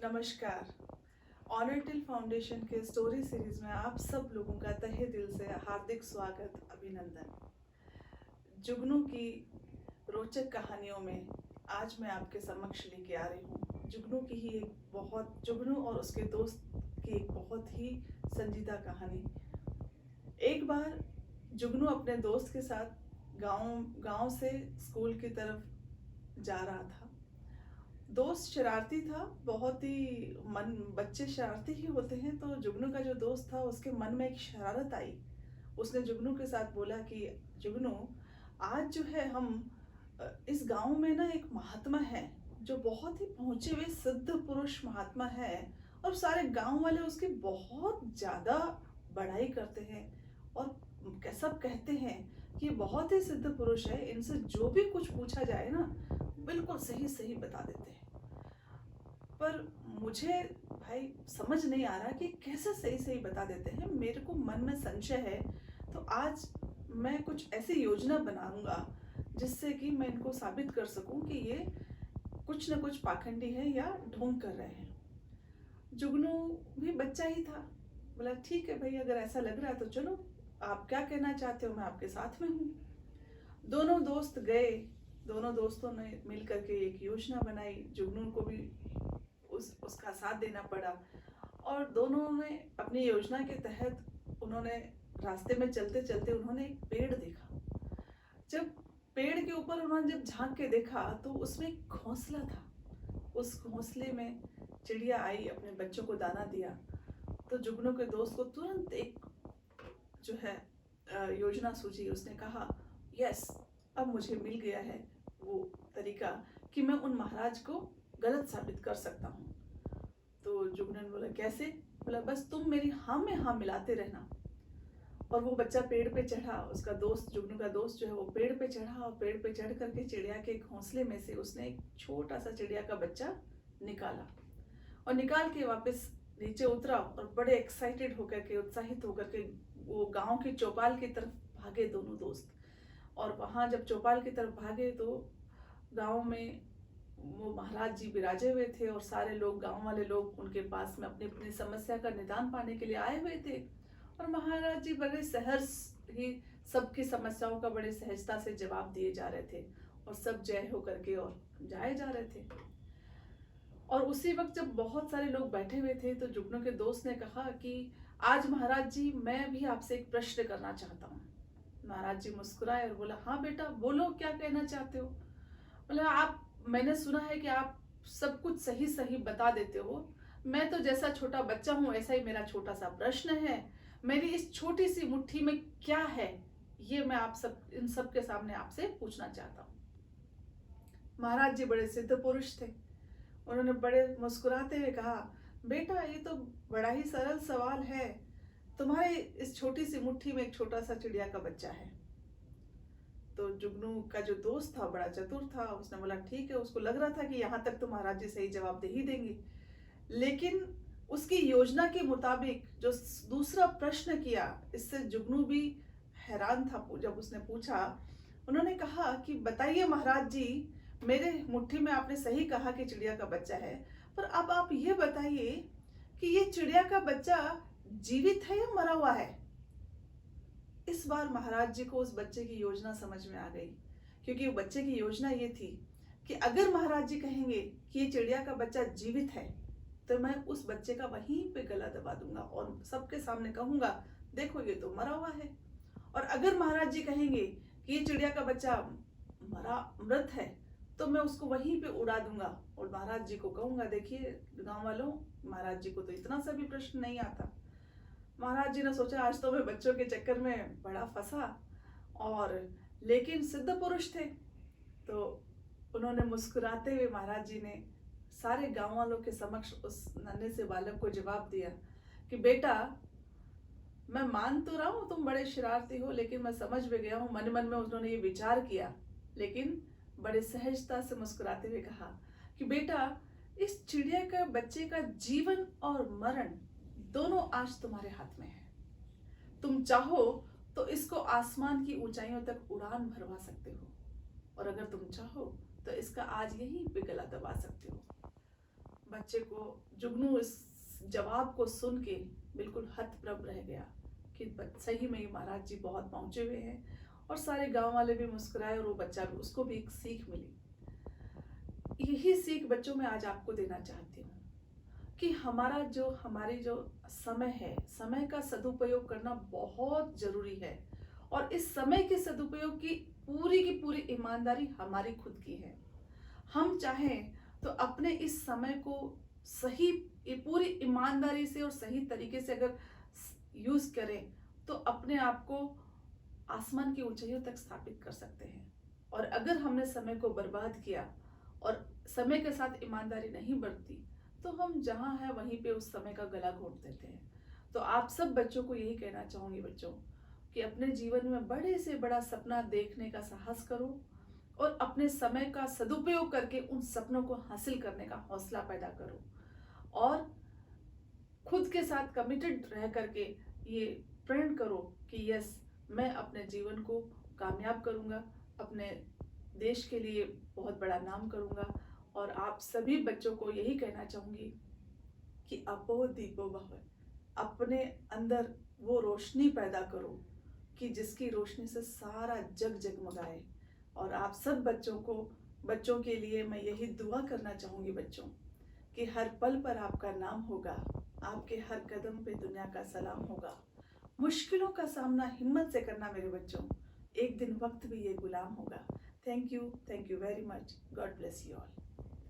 नमस्कार। ऑनरटिल फाउंडेशन के story series में आप सब लोगों का तहे दिल से हार्दिक स्वागत, अभिनंदन। जुगनू की रोचक कहानियों में आज मैं आपके समक्ष लेके आ रही हूँ जुगनू और उसके दोस्त की एक बहुत ही संजीदा कहानी। एक बार जुगनू अपने दोस्त के साथ गांव से स्कूल की तरफ जा रहा था। दोस्त शरारती था, बहुत ही बच्चे शरारती ही होते हैं। तो जुगनू का जो दोस्त था उसके मन में एक शरारत आई। उसने जुगनू के साथ बोला कि जुगनू, आज जो है हम इस गांव में ना एक महात्मा है जो बहुत ही पहुंचे हुए सिद्ध पुरुष महात्मा है, और सारे गांव वाले उसकी बहुत ज्यादा बड़ाई करते हैं और सब कहते हैं कि बहुत ही सिद्ध पुरुष है, इनसे जो भी कुछ पूछा जाए ना बिल्कुल सही सही बता देते हैं। पर मुझे भाई समझ नहीं आ रहा कि कैसे सही सही बता देते हैं। मेरे को मन में संशय है। तो आज मैं कुछ ऐसी योजना बनाऊंगा जिससे कि मैं इनको साबित कर सकूं कि ये कुछ न कुछ पाखंडी है या ढोंग कर रहे हैं। जुगनू भी बच्चा ही था। बोला ठीक है भाई, अगर ऐसा लग रहा है तो चलो, आप क्या कहना चाहते हो, मैं आपके साथ में हूँ। दोनों दोस्त गए। दोनों दोस्तों ने मिल करके एक योजना बनाई। जुगनू को भी उसका साथ देना पड़ा, और दोनों ने अपनी योजना के तहत उन्होंने रास्ते में चलते चलते उन्होंने एक पेड़ देखा। जब पेड़ के ऊपर उन्होंने जब झांक के देखा तो उसमें एक घोंसला था। उस घोंसले में चिड़िया आई, अपने बच्चों को दाना दिया। तो जुगनू के दोस्त को तुरंत एक जो है योजना सूझी। उसने कहा, यस, अब मुझे मिल गया है वो तरीका कि मैं उन महाराज को गलत साबित कर सकता हूँ। तो जुगनू ने बोला, कैसे? बोला, बस तुम मेरी हाँ में हाँ मिलाते रहना। और वो बच्चा पेड़ पे चढ़ा। उसका दोस्त, जुगनू का दोस्त जो है, वो पेड़ पे चढ़ा, और पेड़ पे चढ़ करके चिड़िया के घोंसले में से उसने एक छोटा सा चिड़िया का बच्चा निकाला, और निकाल के वापस नीचे उतरा, और बड़े एक्साइटेड होकर के, उत्साहित होकर के वो गांव की चौपाल की तरफ भागे दोनों दोस्त। और वहां जब चौपाल की तरफ भागे तो गांव में वो महाराज जी विराजे हुए थे, और सारे लोग, गांव वाले लोग उनके पास में अपनी अपनी समस्या का निदान पाने के लिए आए हुए थे। और महाराज जी बड़े सहर्ष ही सबकी समस्याओं का बड़े सहजता से जवाब दिए जा रहे थे, और सब जय होकर के और जाए जा रहे थे। और उसी वक्त जब बहुत सारे लोग बैठे हुए थे तो जुगनू के दोस्त ने कहा कि आज महाराज जी, मैं भी आपसे एक प्रश्न करना चाहता हूँ। महाराज जी मुस्कुराए और बोला, हाँ बेटा बोलो, क्या कहना चाहते हो? बोला, आप, मैंने सुना है कि आप सब कुछ सही सही बता देते हो। मैं तो जैसा छोटा बच्चा हूँ ऐसा ही मेरा छोटा सा प्रश्न है। मेरी इस छोटी सी मुट्ठी में क्या है, ये मैं आप सब, इन सब के सामने आपसे पूछना चाहता हूँ। महाराज जी बड़े सिद्ध पुरुष थे। उन्होंने बड़े मुस्कुराते हुए कहा, बेटा ये तो बड़ा ही सरल सवाल है। तुम्हारे इस छोटी सी मुट्ठी में एक छोटा सा चिड़िया का बच्चा है। तो जुगनू का जो दोस्त था बड़ा चतुर था। उसने बोला, ठीक है। उसको लग रहा था कि यहाँ तक तो महाराज जी सही जवाब दे ही देंगे, लेकिन उसकी योजना के मुताबिक जो दूसरा प्रश्न किया, इससे जुगनू भी हैरान था। जब उसने पूछा, उन्होंने कहा कि बताइए महाराज जी, मेरे मुट्ठी में आपने सही कहा कि चिड़िया का बच्चा है, पर अब आप ये बताइए कि ये चिड़िया का बच्चा जीवित है या मरा हुआ है? इस बार महाराज जी को उस बच्चे की योजना समझ में आ गई, क्योंकि बच्चे की योजना ये थी कि अगर महाराज जी कहेंगे कि ये चिड़िया का बच्चा जीवित है तो मैं उस बच्चे का वहीं पे गला दबा दूंगा और सबके सामने कहूंगा, देखो ये तो मरा हुआ है। और अगर महाराज जी कहेंगे कि ये चिड़िया का बच्चा मृत है तो मैं उसको वहीं पे उड़ा दूंगा और महाराज जी को कहूंगा, देखिए गांव वालों, महाराज जी को तो इतना सा भी प्रश्न नहीं आता। महाराज जी ने सोचा, आज तो मैं बच्चों के चक्कर में बड़ा फंसा, और लेकिन सिद्ध पुरुष थे तो उन्होंने मुस्कुराते हुए, महाराज जी ने सारे गांव वालों के समक्ष उस नन्हे से बालक को जवाब दिया कि बेटा, मैं मान तो रहा हूं तुम बड़े शरारती हो, लेकिन मैं समझ भी गया हूं। मन मन में उन्होंने ये विचार किया, लेकिन बड़े सहजता से मुस्कुराते हुए कहा कि बेटा, इस चिड़िया का बच्चे का जीवन और मरण दोनों आज तुम्हारे हाथ में है। तुम चाहो तो इसको आसमान की ऊंचाइयों तक उड़ान भरवा सकते हो, और अगर तुम चाहो तो इसका आज यहीं पे गला दबा सकते हो। बच्चे को जुगनू इस जवाब को सुन के बिल्कुल हतप्रभ रह गया कि सही में ही महाराज जी बहुत पहुंचे हुए हैं। और सारे गांव वाले भी मुस्कुराए और वो बच्चा भी, उसको भी एक सीख मिली। यही सीख बच्चों में आज आपको देना चाहती हूँ कि हमारी जो समय है, समय का सदुपयोग करना बहुत जरूरी है। और इस समय के सदुपयोग की पूरी ईमानदारी हमारी खुद की है। हम चाहें तो अपने इस समय को सही, पूरी ईमानदारी से और सही तरीके से अगर यूज करें तो अपने आप को आसमान की ऊंचाइयों तक स्थापित कर सकते हैं। और अगर हमने समय को बर्बाद किया और समय के साथ ईमानदारी नहीं बरती तो हम जहां हैं वहीं पे उस समय का गला घोंट देते हैं। तो आप सब बच्चों को यही कहना चाहूंगी बच्चों कि अपने जीवन में बड़े से बड़ा सपना देखने का साहस करो और अपने समय का सदुपयोग करके उन सपनों को हासिल करने का हौसला पैदा करो। और खुद के साथ कमिटेड रह करके ये प्रण करो कि यस, मैं अपने जीवन को कामयाब करूंगा, अपने देश के लिए बहुत बड़ा नाम करूंगा। और आप सभी बच्चों को यही कहना चाहूंगी कि अपो दीपो भव, अपने अंदर वो रोशनी पैदा करो कि जिसकी रोशनी से सारा जग जगमगाए। और आप सब बच्चों के लिए मैं यही दुआ करना चाहूंगी बच्चों कि हर पल पर आपका नाम होगा, आपके हर कदम पे दुनिया का सलाम होगा। मुश्किलों का सामना हिम्मत से करना मेरे बच्चों, एक दिन वक्त भी ये गुलाम होगा। Thank you very much. God bless you all.